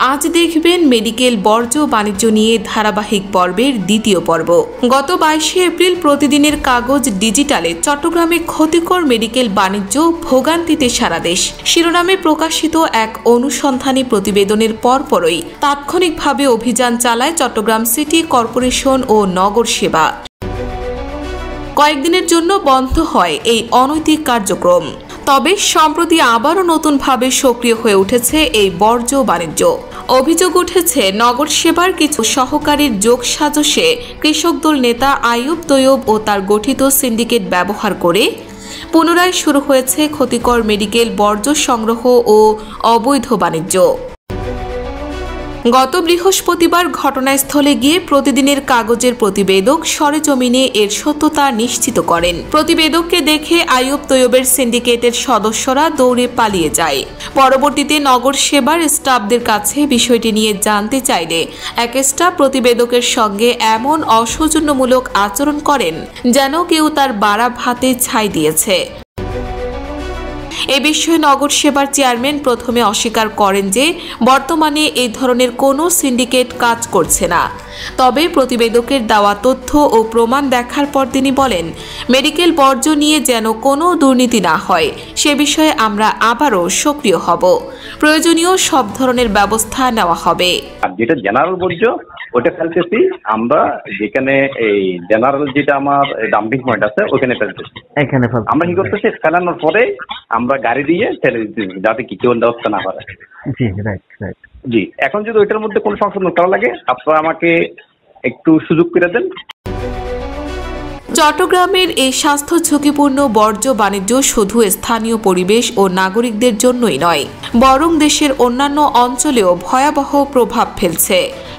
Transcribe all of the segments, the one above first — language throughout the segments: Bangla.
আজ দেখবেন মেডিকেল বর্জ্য বাণিজ্য নিয়ে ধারাবাহিক পর্বের দ্বিতীয় পর্ব। গত 22 এপ্রিল প্রতিদিনের কাগজ ডিজিটালে চট্টগ্রামে ক্ষতিকর মেডিকেল বাণিজ্য ভোগান্তিতে সারা দেশ শিরোনামে প্রকাশিত এক অনুসন্ধানী প্রতিবেদনের পরপরই তাৎক্ষণিকভাবে অভিযান চালায় চট্টগ্রাম সিটি কর্পোরেশন ও নগর সেবা। কয়েকদিনের জন্য বন্ধ হয় এই অনৈতিক কার্যক্রম। তবে সম্প্রতি আবারও নতুনভাবে সক্রিয় হয়ে উঠেছে এই বর্জ্য বাণিজ্য। অভিযোগ উঠেছে নগর সেবার কিছু সহকারীর যোগসাজশে কৃষকদল নেতা আইয়ুব তৈয়ব ও তার গঠিত সিন্ডিকেট ব্যবহার করে পুনরায় শুরু হয়েছে ক্ষতিকর মেডিকেল বর্জ্য সংগ্রহ ও অবৈধ বাণিজ্য। গত বৃহস্পতিবার ঘটনাস্থলে গিয়ে প্রতিদিনের কাগজের প্রতিবেদক সরেজমিনে এর সত্যতা নিশ্চিত করেন। প্রতিবেদককে দেখে আইয়ুব তৈয়বের সিন্ডিকেটের সদস্যরা দৌড়ে পালিয়ে যায়। পরবর্তীতে নগর সেবার স্টাফদের কাছে বিষয়টি নিয়ে জানতে চাইলে এক স্টাফ প্রতিবেদকের সঙ্গে এমন অসৌজন্যমূলক আচরণ করেন যেন কেউ তার বাড়া ভাতে ছাই দিয়েছে। এ বিষয়ে নগর সেবার চেয়ারম্যান প্রথমে অস্বীকার করেন যে বর্তমানে এই ধরনের কোনো সিন্ডিকেট কাজ করছে না। তবে প্রতিবেদকের দেওয়া তথ্য ও প্রমাণ দেখার পর তিনি বলেন, মেডিকেল বর্জ্য নিয়ে যেন কোনো দুর্নীতি না হয় সে বিষয়ে আমরা আবারও সক্রিয় হব। প্রয়োজনীয় সব ধরনের ব্যবস্থা নেওয়া হবে। যেটা জেনারেল বর্জ্য ওটা ফেলতেছি আমরা, যেখানে এই জেনারেল যেটা আমার ডাম্পিং পয়েন্ট আছে ওখানে ফেলতেছি। আমরা কি করতেছি, ফেলানোর পরে আমরা গাড়ি দিয়ে ফেলে দিতেছি যাতে কিছু ব্যবস্থা না করে। জি, এখন যদি ওইটার মধ্যে কোনো সংশোধন করা লাগে আপনারা আমাকে একটু সুযোগ করে দেন। চট্টগ্রামের এই স্বাস্থ্য ঝুঁকিপূর্ণ বর্জ্য বাণিজ্য শুধু স্থানীয় পরিবেশ ও নাগরিকদের জন্যই নয়, বরং দেশের অন্যান্য অঞ্চলেও ভয়াবহ প্রভাব ফেলছে।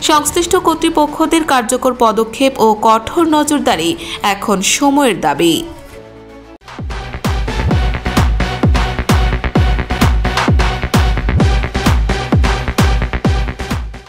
সংশ্লিষ্ট কর্তৃপক্ষদের কার্যকর পদক্ষেপ ও কঠোর নজরদারি এখন সময়ের দাবি।